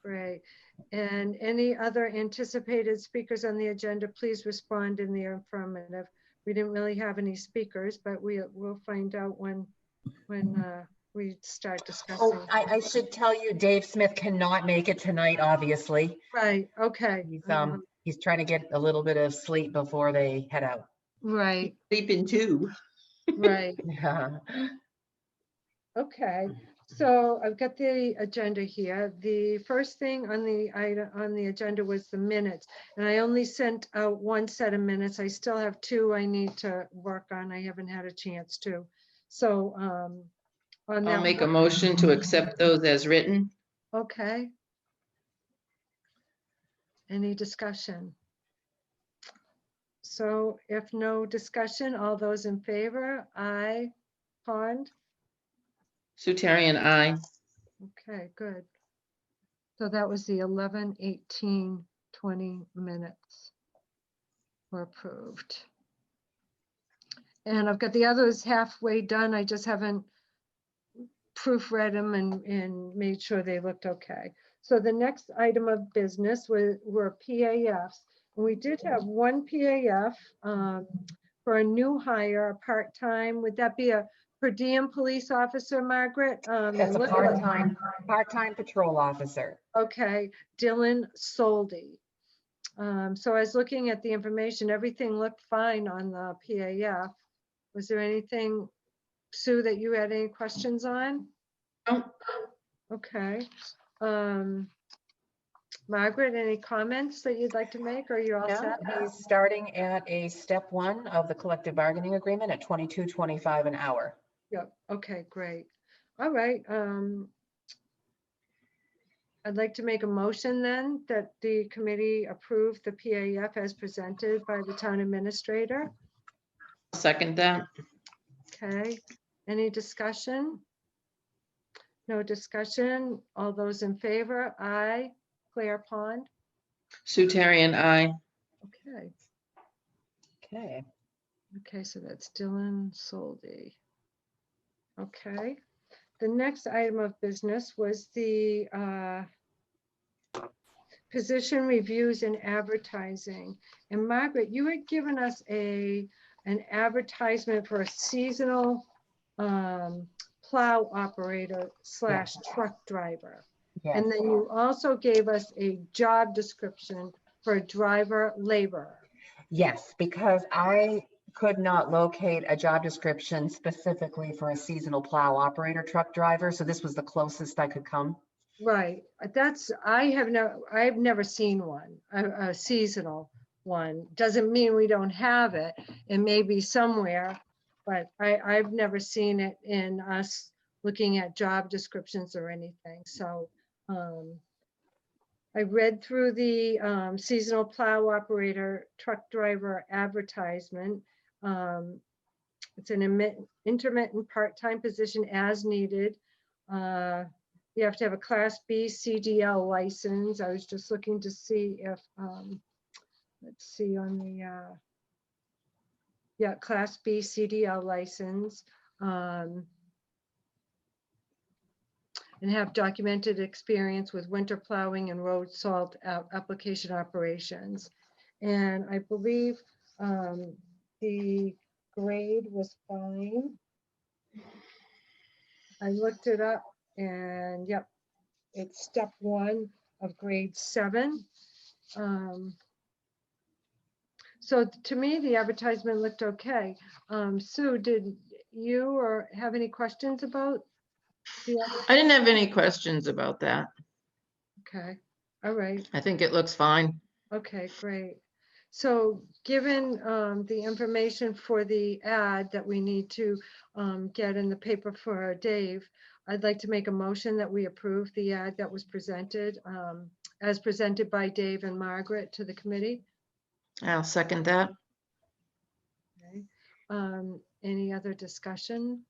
Great. And any other anticipated speakers on the agenda, please respond in the affirmative. We didn't really have any speakers, but we'll find out when we start discussing. Oh, I should tell you, Dave Smith cannot make it tonight, obviously. Right, okay. He's trying to get a little bit of sleep before they head out. Right, Sleeping too. right. Yeah. Okay, so I've got the agenda here. The first thing on the item on the agenda was the minutes, and I only sent out one set of minutes. I still have two I need to work on. I haven't had a chance to. So on that I'll make a one- motion to accept those as written. Okay. Any discussion? So if no discussion, all those in favor, aye. Pond? Sutarian, aye. Okay, good. So that was the 11/18/20 minutes were approved. And I've got the others halfway done. I just haven't proofread them and made sure they looked okay. So the next item of business were PAFs. And we did have one PAF for a new hire, a part-time. Would that be a per diem police officer, Margaret? That's a part-time patrol officer. Okay, Dylan Soldy. So I was looking at the information, everything looked fine on the PAF. Was there anything, Sue, that you had any questions on? No. Okay. Margaret, any comments that you'd like to make, or are you all No, set? he's starting at a step 1 of the collective bargaining agreement at $22.25 an hour. Yep, okay, great. All right, I'd like to make a motion then that the committee approve the PAF as presented by the town administrator. Second that. Okay, any discussion? No discussion. All those in favor? Aye. Claire Pond? Sutarian, aye. Okay, Okay. okay, so that's Dylan Soldy. Okay, the next item of business was the position reviews and advertising. And Margaret, you had given us an advertisement for a seasonal plow operator / truck driver. Yes. And then you also gave us a job description for a driver laborer. Yes, because I could not locate a job description specifically for a seasonal plow operator truck driver. So this was the closest I could come. Right, I've never seen one, a seasonal one. Doesn't mean we don't have it. It may be somewhere, but I've never seen it in us looking at job descriptions or anything. So I read through the seasonal plow operator truck driver advertisement. It's an intermittent part-time position as needed. You have to have a Class B CDL license. I was just looking to see if, let's see on the, yeah, Class B CDL license. And have documented experience with winter plowing and road salt application operations. And I believe the grade was fine. I looked it up and yep, it's step 1 of grade 7. So to me, the advertisement looked okay. Sue, did you or have any questions about the I didn't have any questions about that. Okay, all right. I think it looks fine. Okay, great. So given the information for the ad that we need to get in the paper for Dave, I'd like to make a motion that we approve the ad that was presented as presented by Dave and Margaret to the committee. I'll second that. Okay. Any other discussion?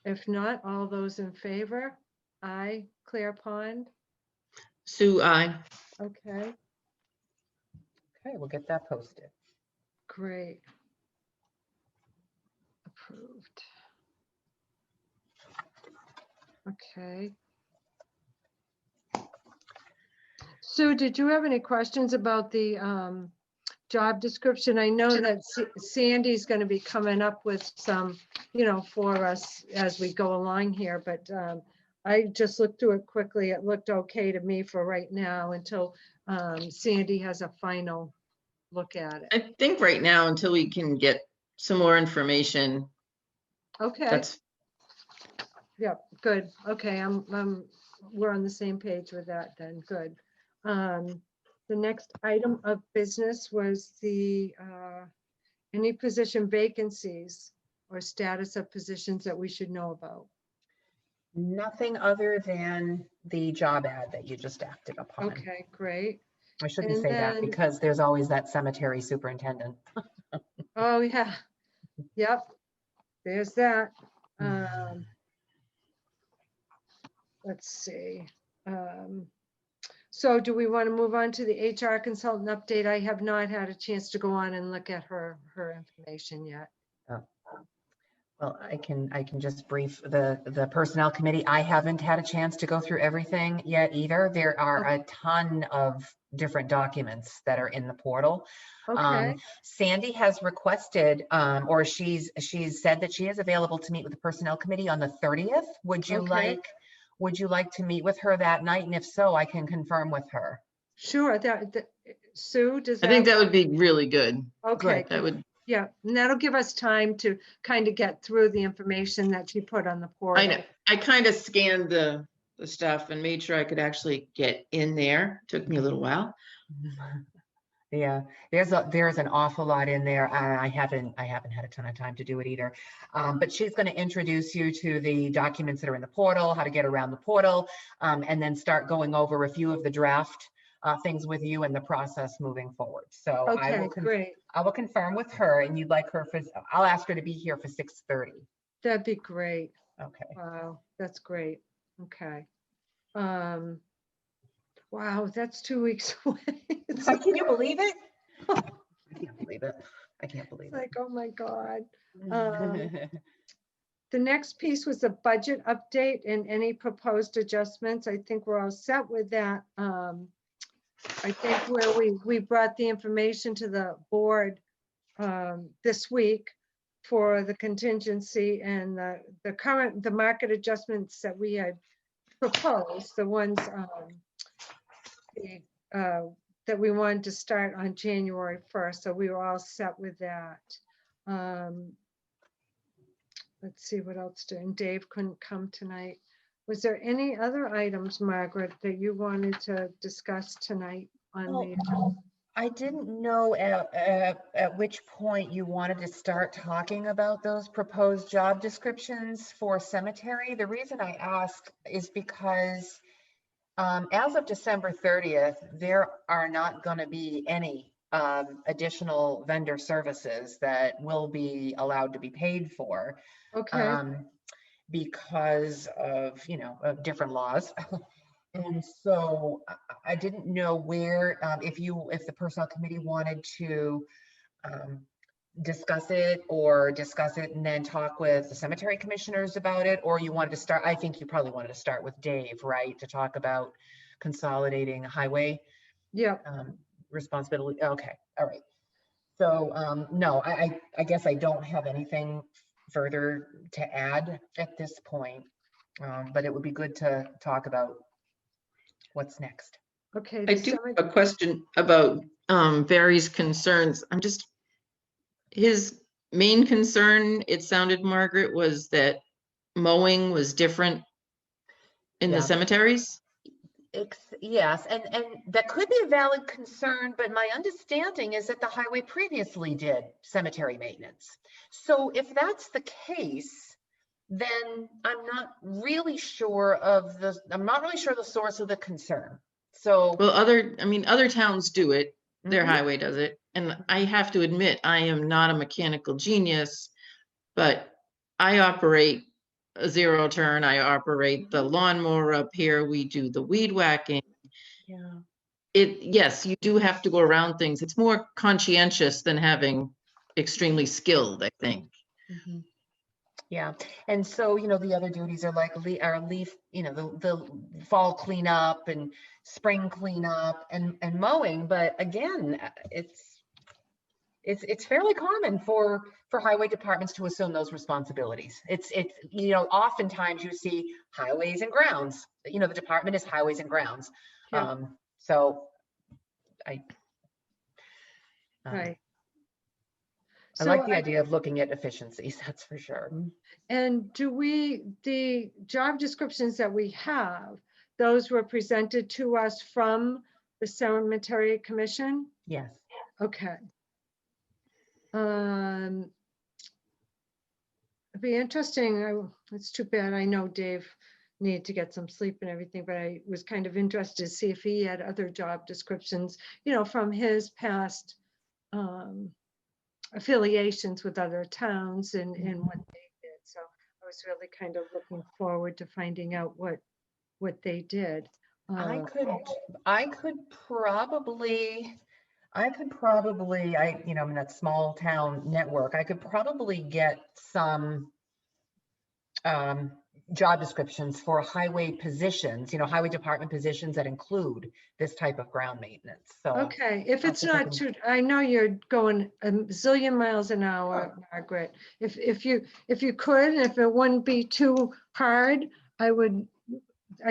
If not, all those in favor? Aye. Claire Pond? Sue, aye. Okay, Okay, we'll get that posted. great. Approved. Okay. Sue, did you have any questions about the job description? I know that Sandy's going to be coming up with some, for us as we go along here, but I just looked through it quickly. It looked okay to me for right now until Sandy has a final look at it. I think right now, until we can get some more information, Okay, that's, yep, good. Okay, we're on the same page with that then, good. The next item of business was the any position vacancies or status of positions that we should know about. Nothing other than the job ad that you just acted upon. Okay, great. I shouldn't And say that then- because there's always that cemetery superintendent. Oh, yeah. Yep. There's that. Let's see. So do we want to move on to the HR consultant update? I have not had a chance to go on and look at her information yet. Well, I can just brief the personnel committee. I haven't had a chance to go through everything yet either. There are a ton of different documents that are in the portal. Okay, Sandy has requested, or she's said that she is available to meet with the personnel committee on the 30th. Would you Okay. like to meet with her that night? And if so, I can confirm with her. sure. Sue, does I that? think that would be really good. Okay, That would, yeah, and that'll give us time to kind of get through the information that she put on the portal. I know, I kind of scanned the stuff and made sure I could actually get in there. Took me a little while. Yeah, there's an awful lot in there. I haven't had a ton of time to do it either. But she's going to introduce you to the documents that are in the portal, how to get around the portal, and then start going over a few of the draft things with you and the process moving forward. So Okay, great. I will confirm with her, and you'd like her for, I'll ask her to be here for 6:30. That'd be great. Okay. Wow, that's great. Okay. Wow, that's 2 weeks away. It's Can you believe it? I can't believe it. I can't believe like, oh my God. it. The next piece was the budget update and any proposed adjustments. I think we're all set with that. I think where we brought the information to the board this week for the contingency and the market adjustments that we had proposed, the ones that we wanted to start on January 1st. So we were all set with that. Let's see what else and Dave couldn't come tonight. Was there any other items, Margaret, that you wanted to discuss tonight on the? I didn't know at which point you wanted to start talking about those proposed job descriptions for cemetery. The reason I ask is because as of December 30th, there are not going to be any additional vendor services that will be allowed to be paid for. Okay, Because of, of different laws. And so I didn't know where, if the personnel committee wanted to discuss it and then talk with the cemetery commissioners about it, or you wanted to start, I think you probably wanted to start with Dave, right? To talk about consolidating highway yeah, responsibility. Okay, all right. So no, I guess I don't have anything further to add at this point, but it would be good to talk about what's next. okay. I the do cemetery- have a question about Barry's concerns. His main concern, it sounded, Margaret, was that mowing was different in Yeah. the cemeteries. Yes, and that could be a valid concern, but my understanding is that the highway previously did cemetery maintenance. So if that's the case, then I'm not really sure the source of the concern. So Well, other towns do it. Their Mhm. highway does it. And I have to admit, I am not a mechanical genius, but I operate a zero turn. I operate the lawnmower up here. We do the weed whacking. Yeah. Yes, you do have to go around things. It's more conscientious than having extremely skilled, I think. Mhm. Yeah, and so, the other duties are like leaf, the fall cleanup and spring cleanup and mowing, but again, it's fairly common for highway departments to assume those responsibilities. It's oftentimes you see highways and grounds, the department is highways and grounds. Yeah. So I Right. I like the So, idea of looking at efficiencies, that's for sure. and the job descriptions that we have, those were presented to us from the Cemetery Commission? Yes. Okay. It'd be interesting. It's too bad. I know Dave needed to get some sleep and everything, but I was kind of interested to see if he had other job descriptions, from his past affiliations with other towns and what they did. So I was really kind of looking forward to finding out what they did. I could probably, in that small town network, I could probably get some job descriptions for highway positions, highway department positions that include this type of ground maintenance. So, Okay, if I'll it's see if I not can- too, I know you're going a zillion miles an hour, Margaret. If you could, and if it wouldn't be too hard, I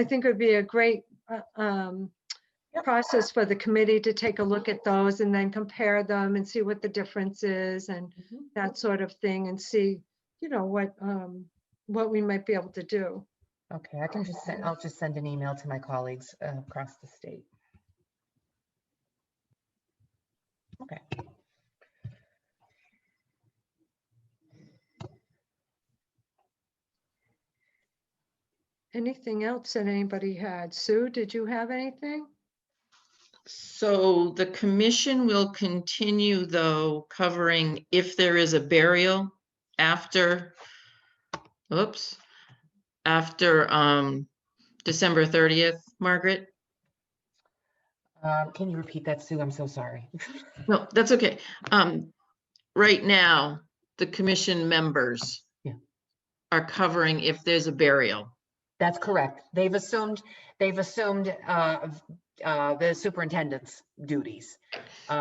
think it would be a great Yep. process for the committee to take a look at those and then compare them and see what the difference is and that sort of thing, and see, what we might be able to do. Okay, I'll just send an email to my colleagues across the state. Okay. Anything else that anybody had? Sue, did you have anything? So the commission will continue, though, covering if there is a burial after, after December 30th, Margaret? Can you repeat that, Sue? I'm so sorry. No, that's okay. Right now, the commission members Yeah. are covering if there's a burial. That's correct. They've assumed the superintendent's duties.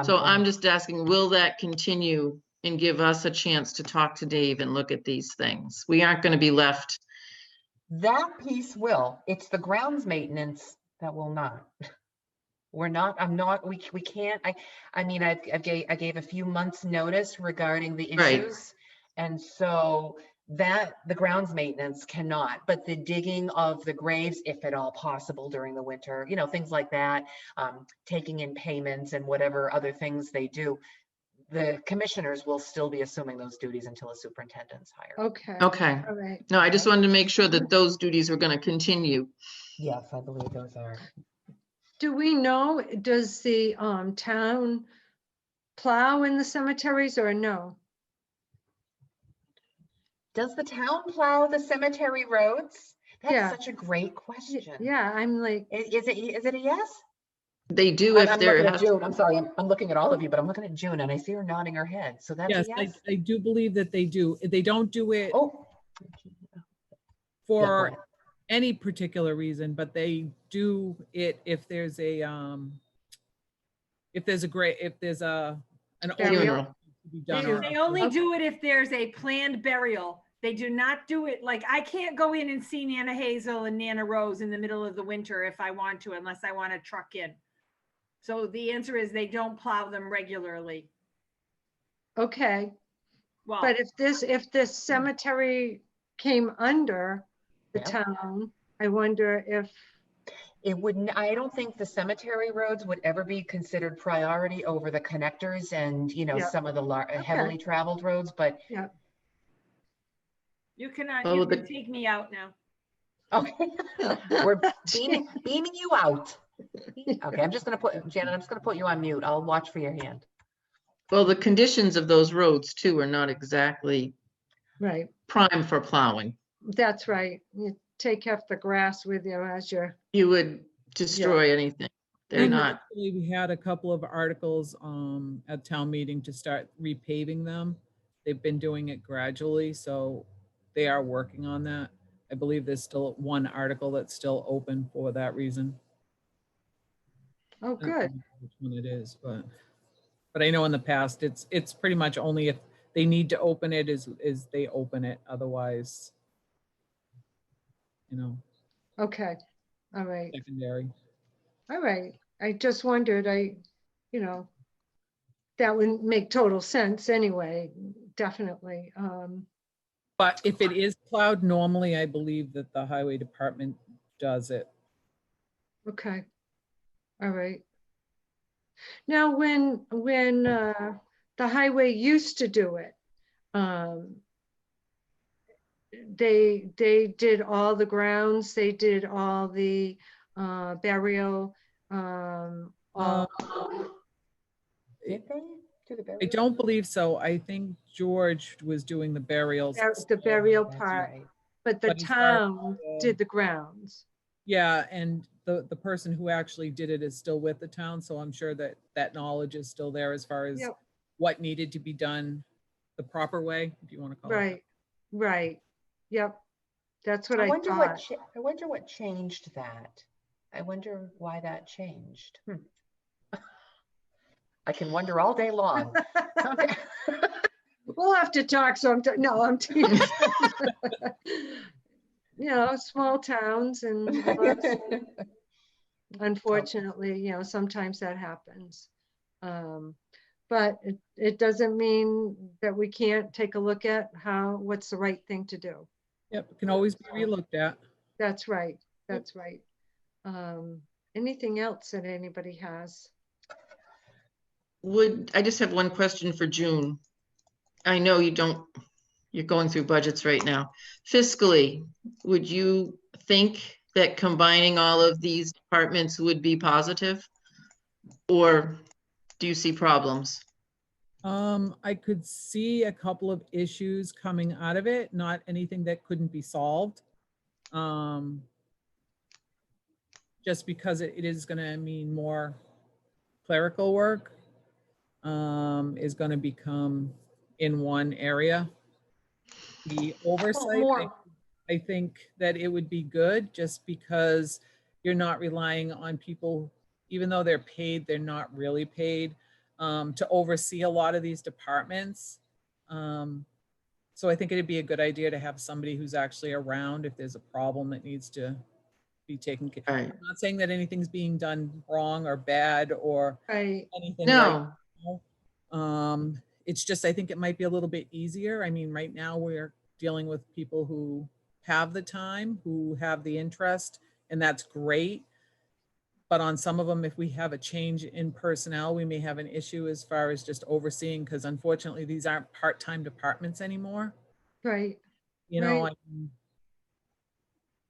So I'm and just asking, will that continue and give us a chance to talk to Dave and look at these things? We aren't going to be left. that piece will. It's the grounds maintenance that will not. We're not. I'm not. We can't. I mean, I gave a few months' notice regarding the Right. issues, and so that the grounds maintenance cannot. But the digging of the graves, if at all possible during the winter, things like that, taking in payments and whatever other things they do, the commissioners will still be assuming those duties until a superintendent's hired. Okay. Okay. All right. No, I just wanted to make sure that those duties were going to continue. Yes, I believe those are. Do we know, does the town plow in the cemeteries or no? Does the town plow the cemetery roads? That's Yeah. such a great question. Yeah, I'm like, Is it a yes? They do if I'm there looking at has, June. I'm sorry. I'm looking at all of you, but I'm looking at June and I see her nodding her head. So that's a Yes, yes. I do believe that they do. They don't do it Oh, go for ahead. any particular reason, but they do it if there's an Burial. funeral. to be done They- or They a- only do it if there's a planned burial. They do not do it, like, I can't go in and see Nana Hazel and Nana Rose in the middle of the winter if I want to, unless I want to truck in. So the answer is they don't plow them regularly. okay, Well, but if this cemetery came under the Yeah. town, I wonder if, It wouldn't, I don't think the cemetery roads would ever be considered priority over the connectors and, Yeah. some of the heavily traveled roads, but you Oh, can take me out now. okay. We're beaming you out. Okay, I'm just gonna put, Janet, I'm just gonna put you on mute. I'll watch for your hand. Well, the conditions of those roads too are not exactly right, prime for plowing. that's right. You take half the grass with you as you're, You would destroy anything. They're And not, actually, we had a couple of articles at town meeting to start repaving them. They've been doing it gradually, so they are working on that. I believe there's still one article that's still open for that reason. Oh, I don't good. remember which one it is, but I know in the past, it's pretty much only if they need to open it is they open it. Otherwise, Okay. All right. secondary. All right. I just wondered, that would make total sense anyway, definitely. But if it is plowed, normally I believe that the highway department does it. Okay. All right. Now, when the highway used to do it, they did all the grounds, they did all the burial, all, Did they do the I burial? don't believe so. I think George was doing the burials. the burial That's part, right. but the But as far as town the- did the grounds. Yeah, and the person who actually did it is still with the town, so I'm sure that that knowledge is still there as far as Yep. what needed to be done the proper way, if you want to call it that. Right, right. Yep. That's what I wonder thought. I wonder what changed that. I wonder why that changed. I can wonder all day long. Okay. We'll have to talk sometime. No, I'm teasing. Small towns and unfortunately, sometimes that happens. But it doesn't mean that we can't take a look at what's the right thing to do. Yep, it can always be relooked at. That's right. That's right. Anything else that anybody has? I just have one question for June. I know you're going through budgets right now. Fiscally, would you think that combining all of these departments would be positive? Or do you see problems? I could see a couple of issues coming out of it, not anything that couldn't be solved. Just because it is gonna mean more clerical work, is gonna become in one area. The oversight, I think that it would be good just because you're not relying on people, even though they're paid, they're not really paid, to oversee a lot of these departments. So I think it'd be a good idea to have somebody who's actually around if there's a problem that needs to be taken care of. Right. I'm not saying that anything's being done wrong or bad or Right. anything. No, It's just, I think it might be a little bit easier. I mean, right now we're dealing with people who have the time, who have the interest, and that's great. But on some of them, if we have a change in personnel, we may have an issue as far as just overseeing, because unfortunately, these aren't part-time departments anymore. Right. I mean,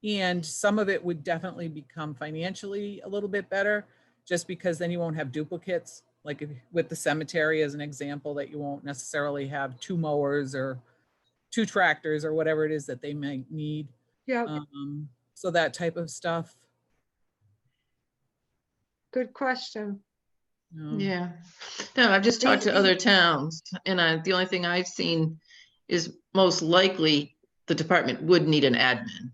and some of it would definitely become financially a little bit better, just because then you won't have duplicates. Like with the cemetery as an example, that you won't necessarily have 2 mowers or 2 tractors or whatever it is that they might need. Yeah. So that type of stuff. Good question. yeah. No, I've just talked to other towns and the only thing I've seen is most likely the department would need an admin.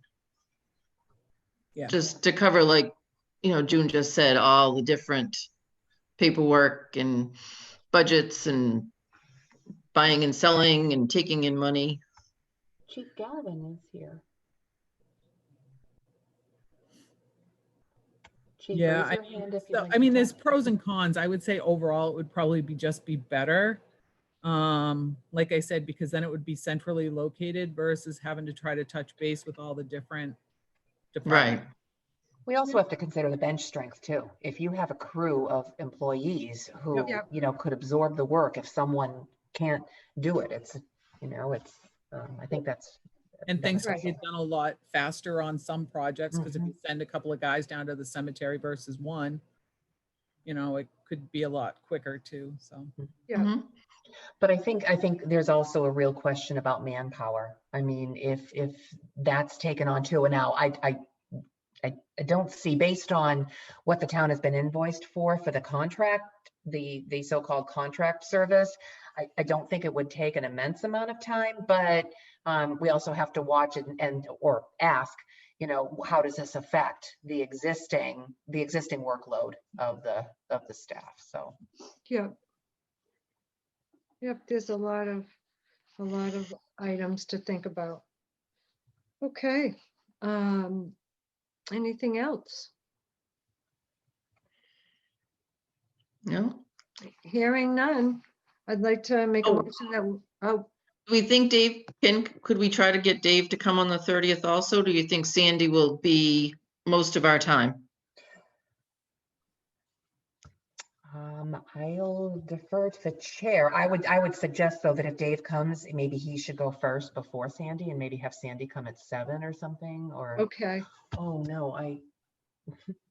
Yeah. Just to cover, like, June just said, all the different paperwork and budgets and buying and selling and taking in money. Chief Galvin is here. Chief, Yeah, raise your hand if you'd So, like I to mean, there's talk. pros and cons. I would say overall, it would probably just be better. Like I said, because then it would be centrally located versus having to try to touch base with all the different Right. departments. We also have to consider the bench strength too. If you have a crew of employees who, Yep. could absorb the work, if someone can't do it, I think that's. And things Right. can get done a lot faster on some projects, because if Mhm. you send a couple of guys down to the cemetery versus one, it could be a lot quicker too, so. Yeah. Mhm. But I think there's also a real question about manpower. I mean, if that's taken on too, and now I don't see, based on what the town has been invoiced for the contract, the so-called contract service, I don't think it would take an immense amount of time, but we also have to watch or ask, you know, how does this affect the existing workload of the staff? So. Yep. Yep, there's a lot of items to think about. Okay. Anything else? No? Hearing none, I'd like to make a Oh. motion that, oh, Do we think could we try to get Dave to come on the 30th also? Do you think Sandy will be most of our time? I'll defer to the chair. I would suggest though that if Dave comes, maybe he should go first before Sandy and maybe have Sandy come at 7 or something, or, okay, oh no,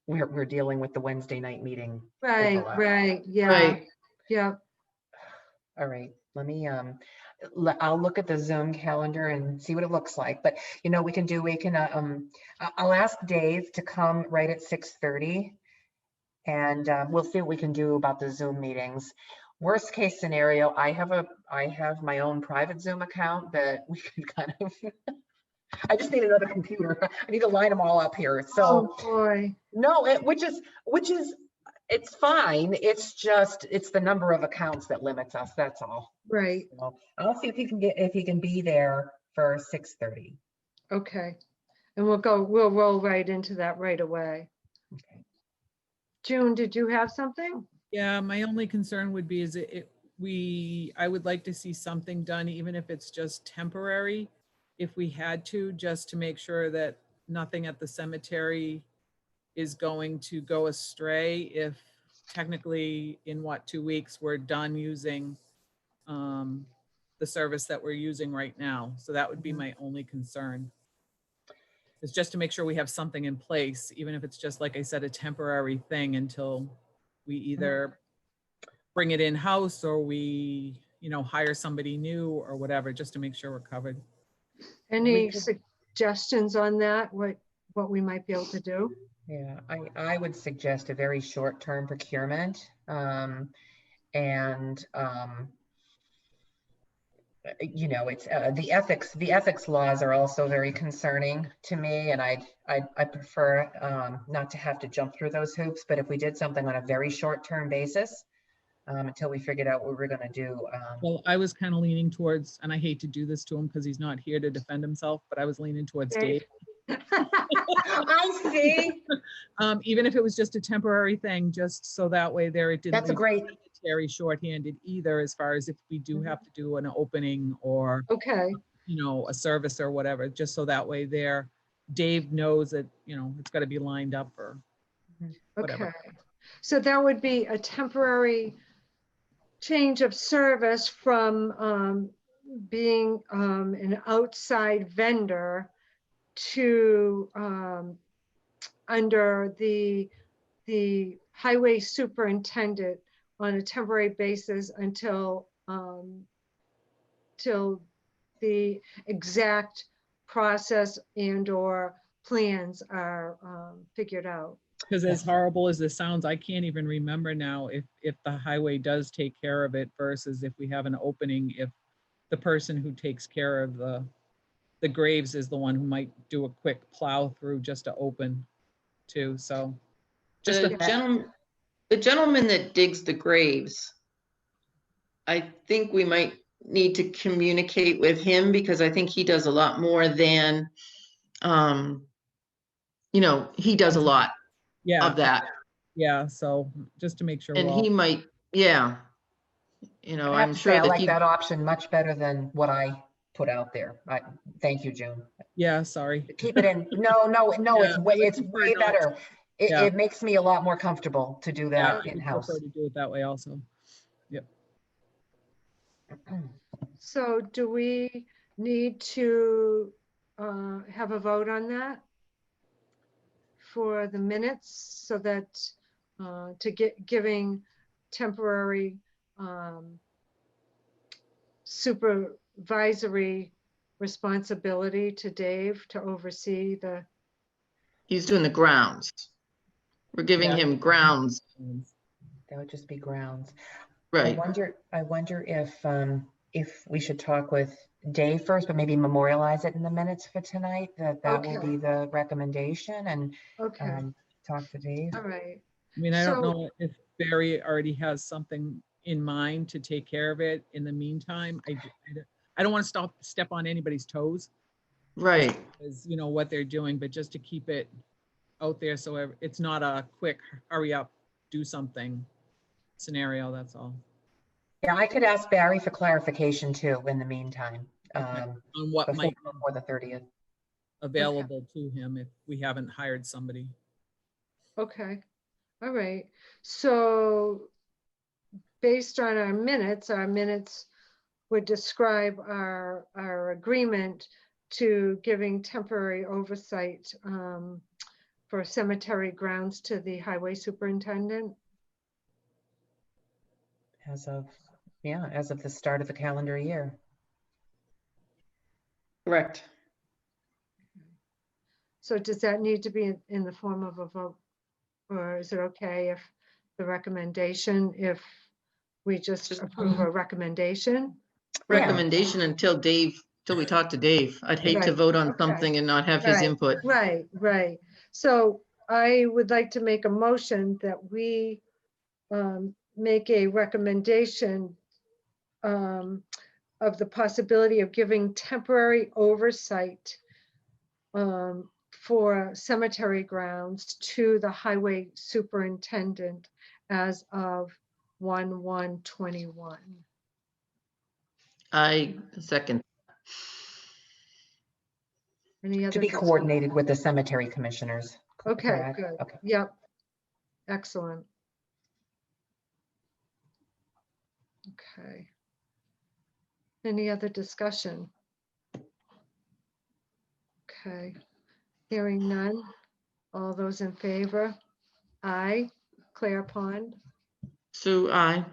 we're dealing with the Wednesday night meeting. right, overlap. right, yeah, Right. yeah, All right, let me, I'll look at the Zoom calendar and see what it looks like, but you know, we can, I'll ask Dave to come right at 6:30. And we'll see what we can do about the Zoom meetings. Worst case scenario, I have my own private Zoom account that we can kind of, I just need another computer. I need to line them all up here. So oh, boy, no, which is, it's fine. It's just, it's the number of accounts that limits us. That's all. right, So I'll see if he can be there for 6:30. okay. And we'll roll right into that right away. Okay. June, did you have something? Yeah, my only concern would be is I would like to see something done, even if it's just temporary, if we had to, just to make sure that nothing at the cemetery is going to go astray if technically in 2 weeks, we're done using the service that we're using right now. So that would be my only concern. Is just to make sure we have something in place, even if it's just, like I said, a temporary thing until we either bring it in-house or we, hire somebody new or whatever, just to make sure we're covered. Any could- suggestions on that? What we might be able to do? Yeah, I would suggest a very short-term procurement. You know, it's the ethics laws are also very concerning to me, and I prefer not to have to jump through those hoops. But if we did something on a very short-term basis until we figured out what we were going to do. Well, I was kind of leaning towards, and I hate to do this to him because he's not here to defend himself, but I was leaning towards Dave. I see. Even if it was just a temporary thing, just so that way there it didn't. That's a leave great. Terry shorthanded either, as far as if we do have to do an opening or, Okay, a service or whatever, just so that way there, Dave knows that, it's got to be lined up or whatever. okay. So that would be a temporary change of service from being an outside vendor to under the highway superintendent on a temporary basis until till the exact process and or plans are figured out. Because as horrible as this sounds, I can't even remember now if the highway does take care of it versus if we have an opening, if the person who takes care of the graves is the one who might do a quick plow through just to open too. So just The gentleman that digs the graves, I think we might need to communicate with him because I think he does a lot more than, he does a lot yeah, of that. yeah. So just to make sure. And we're all- he might, yeah. I have I'm to say, sure I that like he, that option much better than what I put out there. Thank you, June. Yeah, sorry. Keep it in. No, Yeah, I would it's prefer way not better. Yeah. It makes me a lot more comfortable to do Yeah, that I would in-house. prefer to do it that way also. So do we need to have a vote on that for the minutes so that giving temporary supervisory responsibility to Dave to oversee the He's doing the grounds. We're giving Yeah. him grounds, That would just be grounds. right? I wonder if we should talk with Dave first, but maybe memorialize it in the minutes for tonight, that will Okay. be the recommendation, and Okay, talk to Dave. all right. I mean, I don't So- know if Barry already has something in mind to take care of it in the meantime. I don't want to step on anybody's toes, Right. as you know what they're doing, but just to keep it out there so it's not a quick hurry up, do something scenario, that's all. Yeah, I could ask Barry for clarification too in the meantime, On what might be before the 30th. available to him if we haven't hired somebody. Okay, all right. So based on our minutes would describe our agreement to giving temporary oversight for cemetery grounds to the highway superintendent. As of the start of the calendar year. Correct. So does that need to be in the form of a vote? Or is it okay if the recommendation, if we just approve a recommendation? Recommendation until we talk to Dave. I'd hate to Right, vote on okay. something and not have his Right. input. Right. So I would like to make a motion that we make a recommendation of the possibility of giving temporary oversight for cemetery grounds to the highway superintendent as of 1/1/21. I second. Any other? To be discussion? coordinated with the cemetery commissioners. Okay, correct? good. Okay. Yep. Excellent. Okay. Any other discussion? Okay. Hearing none. All those in favor? Aye. Claire Pond. Sue, I.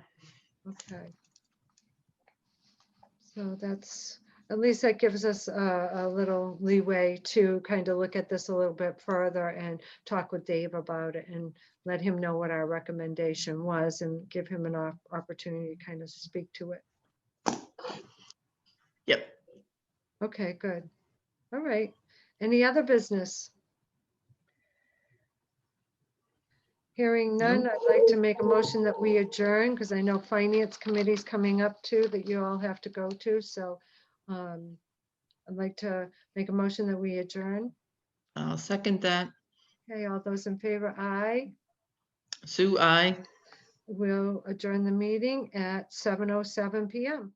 Okay. So that's, at least that gives us a little leeway to kind of look at this a little bit further and talk with Dave about it and let him know what our recommendation was and give him an opportunity to kind of speak to it. Yep. Okay, good. All right. Any other business? Hearing none, I'd like to make a motion that we adjourn because I know finance committee's coming up too that you all have to go to. So I'd like to make a motion that we adjourn. I'll second that. Okay, all those in favor, aye. Sue, I. We'll adjourn the meeting at 7:07 PM.